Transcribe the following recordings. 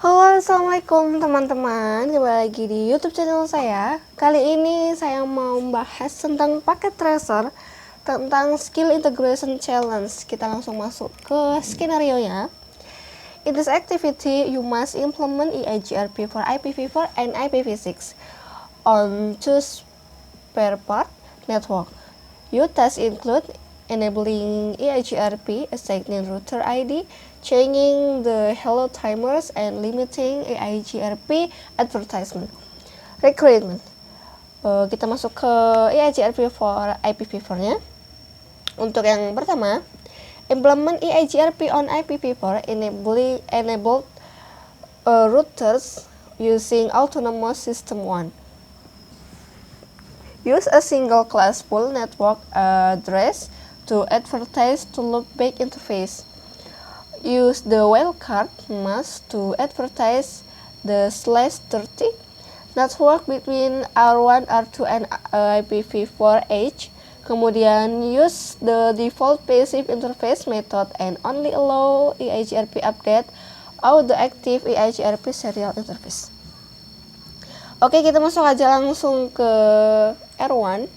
Halo, assalamualaikum teman-teman. Kembali lagi di YouTube channel saya. Kali ini saya mau membahas tentang paket tracer, tentang skill integration challenge. Kita langsung masuk ke skenario-nya. In this activity, you must implement EIGRP for IPv4 and IPv6 on two spare part network. Your tasks include enabling EIGRP, assigning router ID, changing the hello timers, and limiting EIGRP advertisement. Requirement. Kita masuk ke EIGRP for IPv4-nya. Untuk yang pertama, implement EIGRP on IPv4 enabled routers using autonomous system 1. Use a single class pool network address to advertise to loopback interface. Use the wildcard mask to advertise the /30 network between R1, R2, and IPv4H. Kemudian use the default passive interface method and only allow EIGRP update auto active EIGRP serial interface. Oke, kita masuk aja langsung ke R1.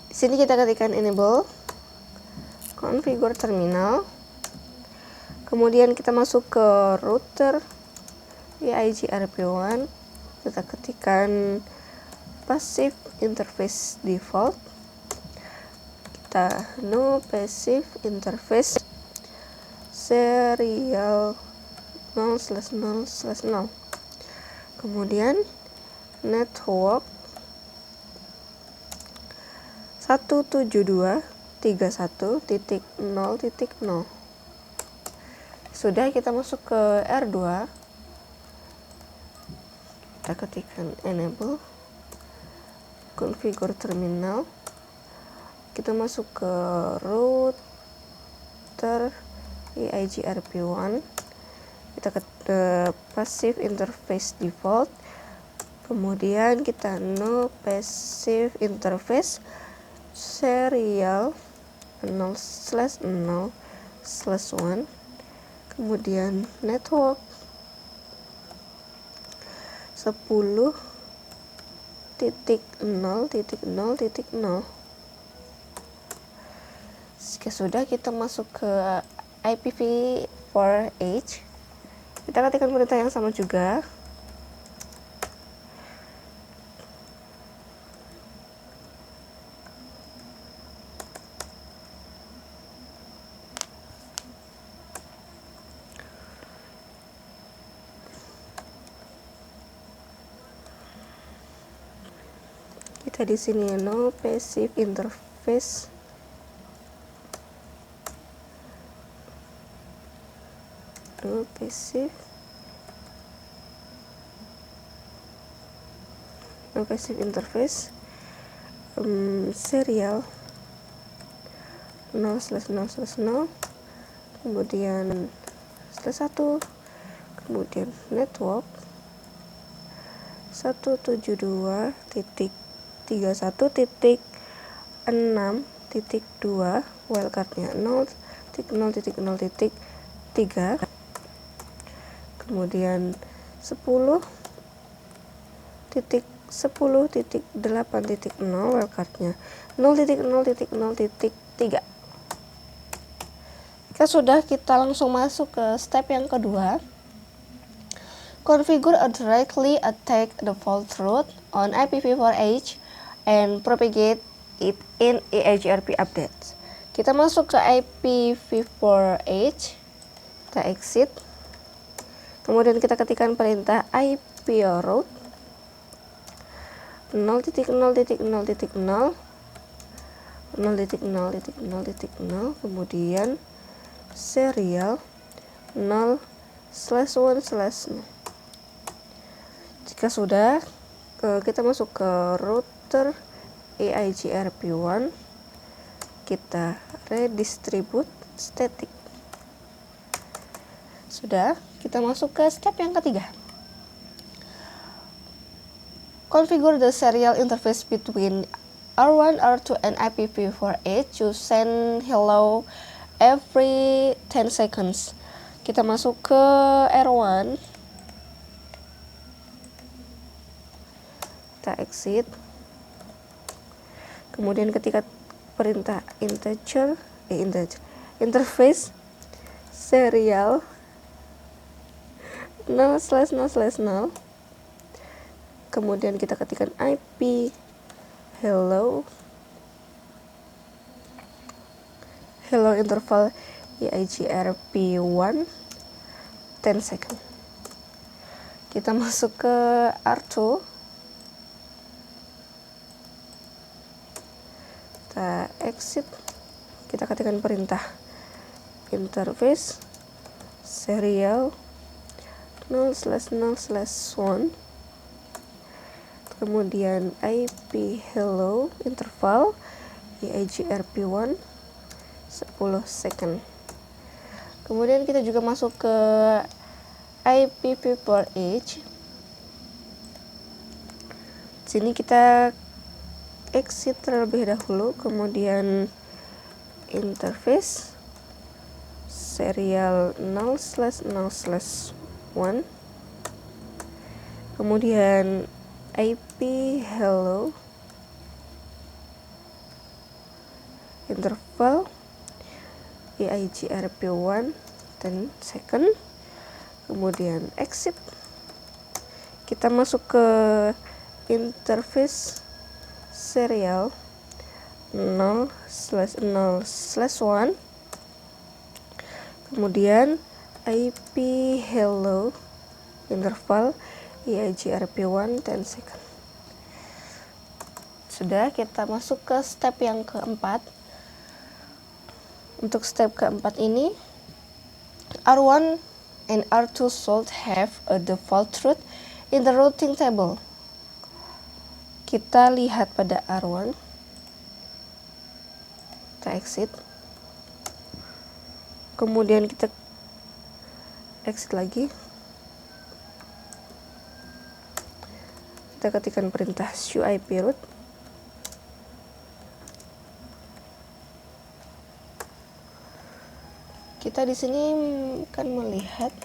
Di sini kita ketikkan enable, configure terminal. Kemudian kita masuk ke router EIGRP1. Kita ketikkan passive interface default. Kita no passive interface serial 0/0/0. Kemudian network 172.31.0.0. Sudah, kita masuk ke R2. Kita ketikkan enable, configure terminal. Kita masuk ke router EIGRP1. Kita ke passive interface default. Kemudian kita no passive interface serial 0/0/1. Kemudian network 10.0.0.0. Jika sudah, kita masuk ke IPv4H. Kita ketikkan perintah yang sama juga. Kita di sini no passive interface. No passive interface serial 0/0/0. Kemudian /1. Kemudian network 172.31.6.2, wildcardnya 0.0.0.3. Kemudian 10.10.8.0, wildcardnya 0.0.0.3. Jika sudah, kita langsung masuk ke step yang kedua. Configure a directly attack default route on IPv4H and propagate it in EIGRP updates. Kita masuk ke IPv4H. Kita exit. Kemudian kita ketikkan perintah IP route 0.0.0.0, 0.0.0.0, kemudian serial 0/1/0. Jika sudah, kita masuk ke router EIGRP1. Kita redistribute static. Sudah, kita masuk ke step yang ketiga. Configure the serial interface between R1, R2, and IPv4H to send hello every 10 seconds. Kita masuk ke R1, kita exit, kemudian ketika perintah interface serial 0/0/0, kemudian kita ketikkan IP hello interval EIGRP1 10 second. Kita masuk ke R2, kita exit, kita ketikkan perintah interface serial 0/0/1, kemudian IP hello interval EIGRP1 10 second. Kemudian kita juga masuk ke IPv4Edge. Sini kita exit terlebih dahulu, kemudian interface serial 0/0/1, kemudian IP hello interval EIGRP1 10 second, kemudian exit, kita masuk ke interface serial 0/0/1, kemudian IP hello interval EIGRP1 10 second. Sudah, kita masuk ke step yang keempat. Untuk step keempat ini, R1 and R2 should have a default route in the routing table. Kita lihat pada R1, kita exit, kemudian kita exit lagi, kita ketikkan perintah show IP route, kita di sini akan melihat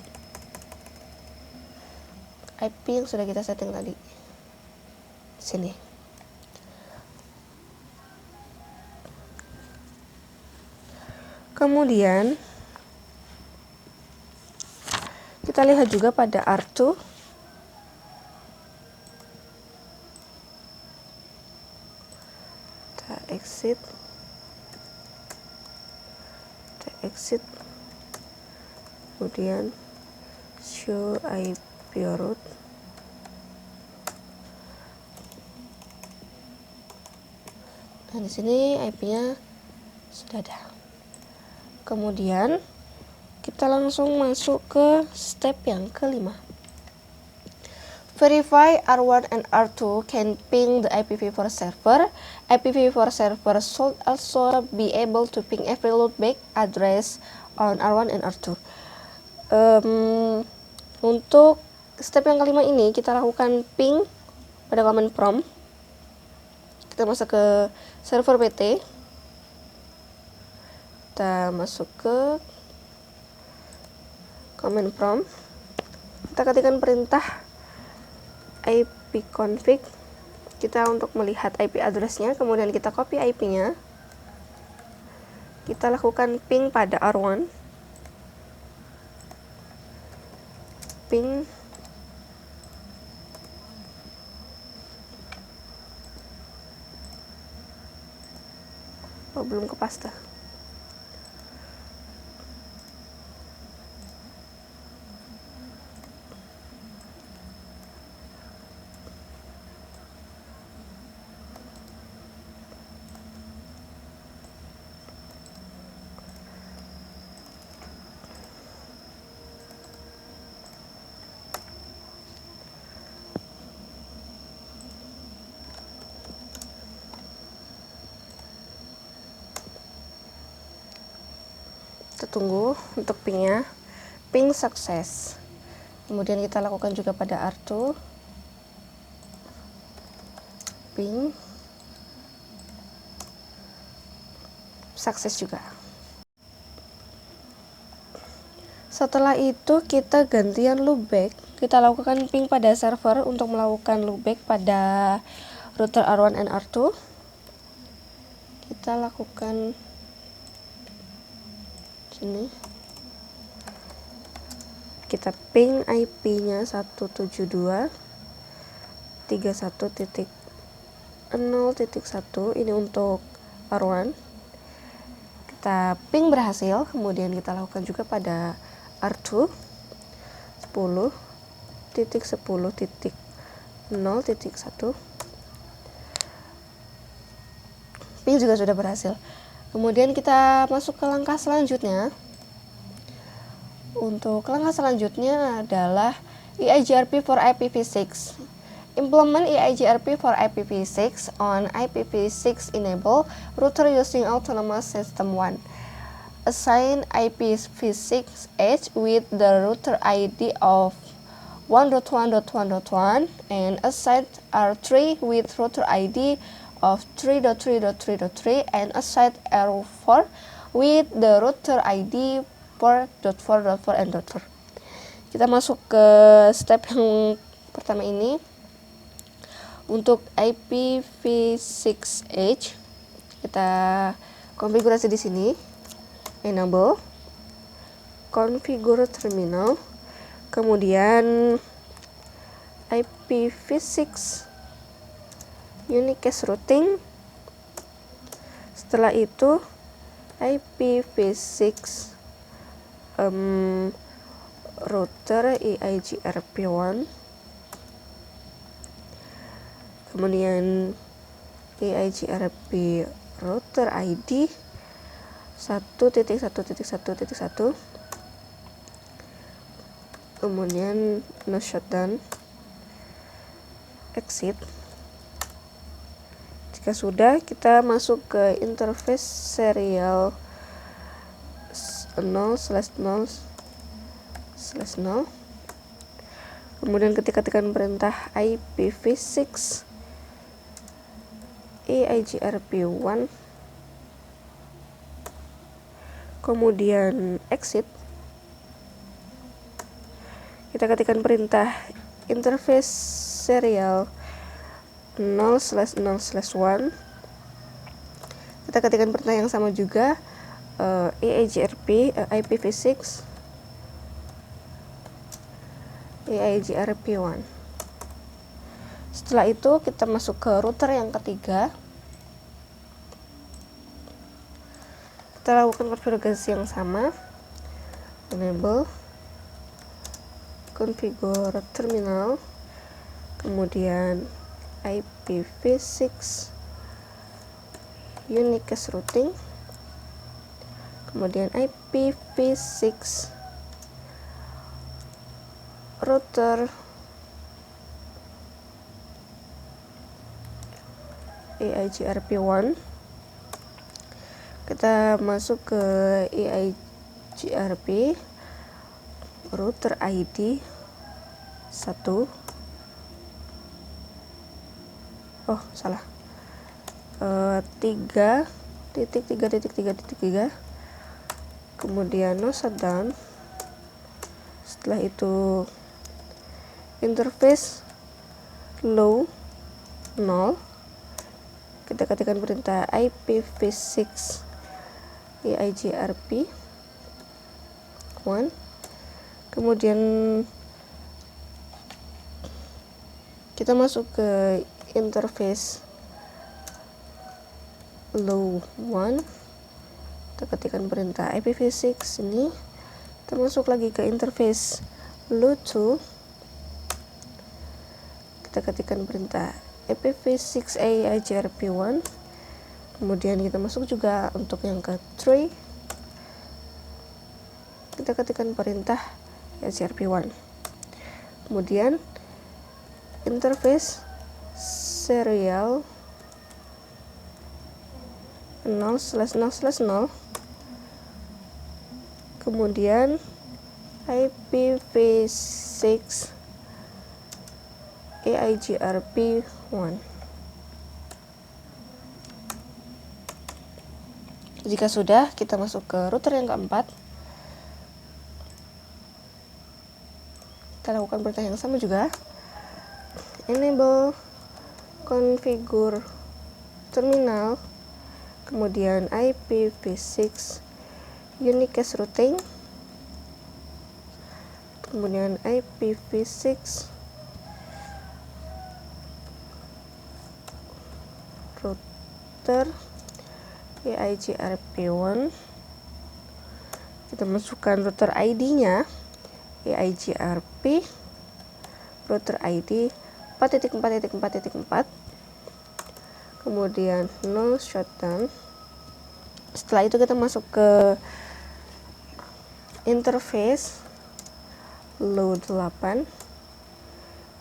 IP yang sudah kita setting tadi. Sini. Kemudian kita lihat juga pada R2. Kita exit, kemudian show IP route, nah di sini IP-nya sudah ada. Kemudian kita langsung masuk ke step yang kelima. Verify R1 and R2 can ping the IPv4 server. IPv4 server should also be able to ping every loopback address on R1 and R2. Untuk step yang kelima ini kita lakukan ping pada command prompt. Kita masuk ke server PT. Kita masuk ke command prompt. Kita ketikkan perintah ipconfig. Kita untuk melihat IP address-nya, kemudian kita copy IP-nya. Kita lakukan ping pada R1. Ping belum ke paste. Kita tunggu untuk pingnya. Ping sukses. Kemudian kita lakukan juga pada R2. Ping sukses juga. Setelah itu kita gantian loopback. Kita lakukan ping pada server untuk melakukan loopback pada router R1 and R2. Kita lakukan sini. Kita ping IP-nya 172.31.0.1 ini untuk R1. Kita ping berhasil, kemudian kita lakukan juga pada R2 10.10.0.1. Ping juga sudah berhasil. Kemudian kita masuk ke langkah selanjutnya. Untuk langkah selanjutnya adalah EIGRP for IPv6. Implement EIGRP for IPv6 on IPv6 enable router using Autonomous System 1. Assign IPv6 edge with the router ID of 1.1.1.1 and assign R3 with router ID of 3.3.3.3 and assign R4 with the router ID 4.4.4 and .4. Kita masuk ke step yang pertama ini. Untuk IPv6 edge kita konfigurasi di sini. Enable, configure terminal, kemudian IPv6 unicast routing. Setelah itu IPv6 router EIGRP1, kemudian EIGRP router ID 1.1.1.1, kemudian no shutdown, exit. Jika sudah, kita masuk ke interface serial 0/0/0. Kemudian ketika tekan perintah IPv6 EIGRP1, kemudian exit, kita ketikkan perintah interface serial 0/0/1. Kita ketikkan perintah yang sama juga, EIGRP IPv6 EIGRP1. Setelah itu kita masuk ke router yang ketiga. Kita lakukan konfigurasi yang sama. Enable, configure terminal, kemudian IPv6 unicast routing, kemudian IPv6 router EIGRP1. Kita masuk ke EIGRP router ID 1. Salah. 3.3.3.3. Kemudian no shutdown. Setelah itu interface low 0. Kita ketikkan perintah IPv6 EIGRP 1. Kemudian kita masuk ke interface low 1. Kita ketikkan perintah IPv6 ini. Kita masuk lagi ke interface low 2. Kita ketikkan perintah IPv6 EIGRP1. Kemudian kita masuk juga untuk yang ke 3. Kita ketikkan perintah EIGRP1. Kemudian interface serial 0/0/0. Kemudian IPv6 EIGRP1. Jika sudah, kita masuk ke router yang keempat. Kita lakukan perintah yang sama juga. Enable configure terminal, kemudian IPv6 unique cache routing, kemudian IPv6 router EIGRP1. Kita masukkan router ID-nya, EIGRP router ID 4.4.4.4, kemudian no shutdown. Setelah itu kita masuk ke interface load 8,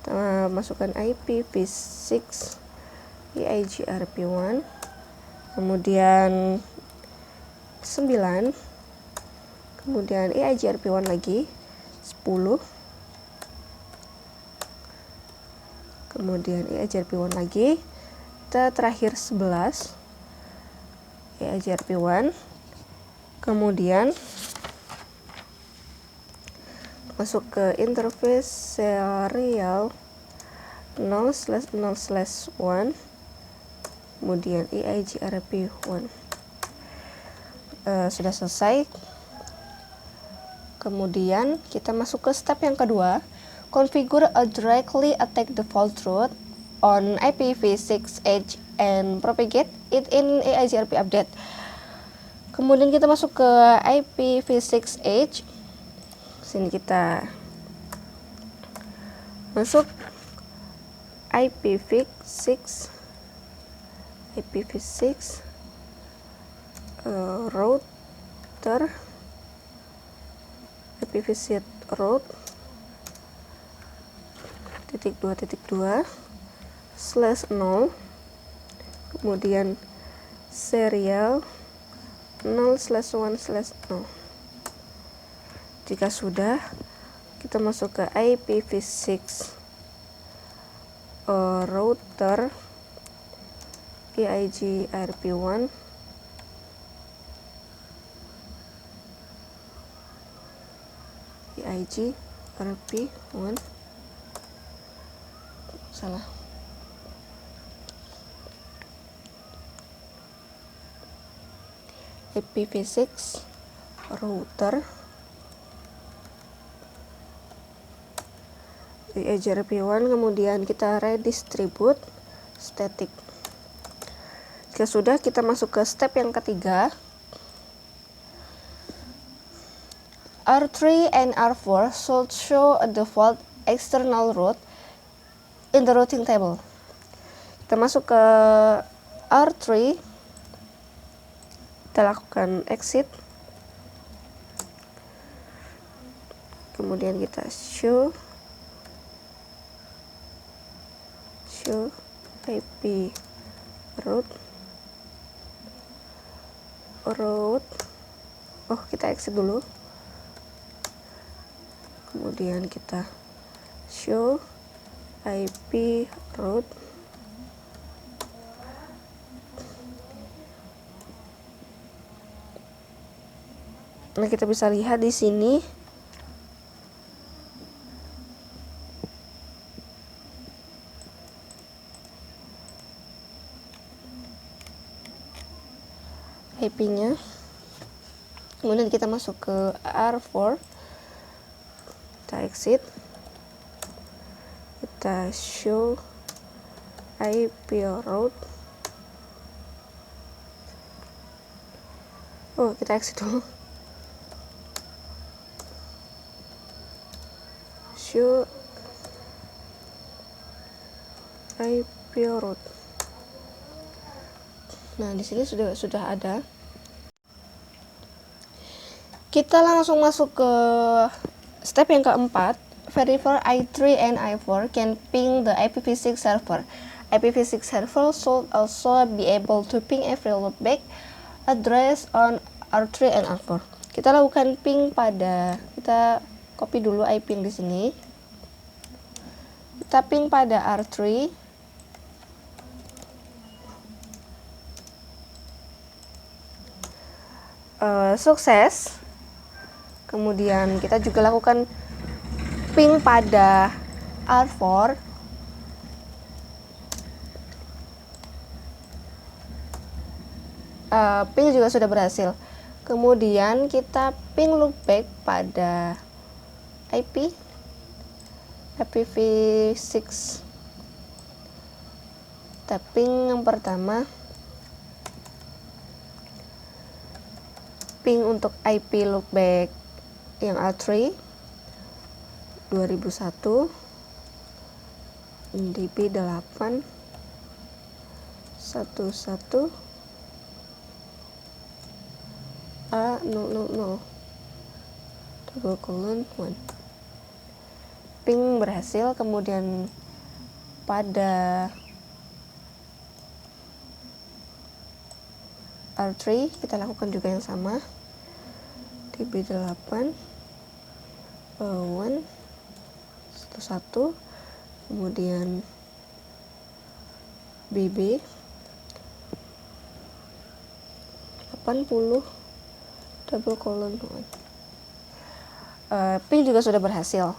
kita masukkan IPv6 EIGRP1, kemudian 9, kemudian EIGRP1 lagi 10, kemudian EIGRP1 lagi, kita terakhir 11 EIGRP1, kemudian masuk ke interface serial 0/0/1, kemudian EIGRP1. Sudah selesai. Kemudian kita masuk ke step yang kedua, configure a directly attack default route on IPv6 edge and propagate it in EIGRP update. Kemudian kita masuk ke IPv6 edge. Sini kita masuk IPv6 router IPv6 route .2.2/0, kemudian serial 0/1/0. Jika sudah, kita masuk ke IPv6 router EIGRP1, salah. IPv6 router EIGRP1, kemudian kita redistribute static. Jika sudah, kita masuk ke step yang ketiga, R3 and R4 should show a default external route in the routing table. Kita masuk ke R3, kita lakukan exit, kemudian kita show IP route. Kita exit dulu, kemudian kita show IP route. Nah, kita bisa lihat di sini IP-nya. Kemudian kita masuk ke R4, kita exit, kita show IP route. Kita exit dulu, show IP route. Nah, di sini sudah ada. Kita langsung masuk ke step yang keempat, verify I3 and I4 can ping the IPv6 server. IPv6 server should also be able to ping every loopback address on R3 and R4. Kita lakukan ping kita copy dulu IP yang di sini. Kita ping pada R3. Sukses. Kemudian kita juga lakukan ping pada R4, ping juga sudah berhasil. Kemudian kita ping loopback pada IP IPv6. Tapping yang pertama, ping untuk IP loopback yang R3 2001 DP8 11 A000 1. Ping berhasil. Kemudian pada R3 kita lakukan juga yang sama, DB8 1 kemudian BB 80 1. Ping juga sudah berhasil.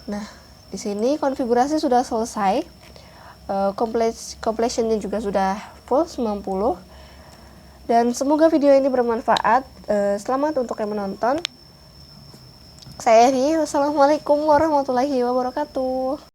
Nah, di sini konfigurasi sudah selesai. Completionnya juga sudah full 90. Dan semoga video ini bermanfaat. Selamat untuk yang menonton. Saya Eri. Wassalamualaikum warahmatullahi wabarakatuh.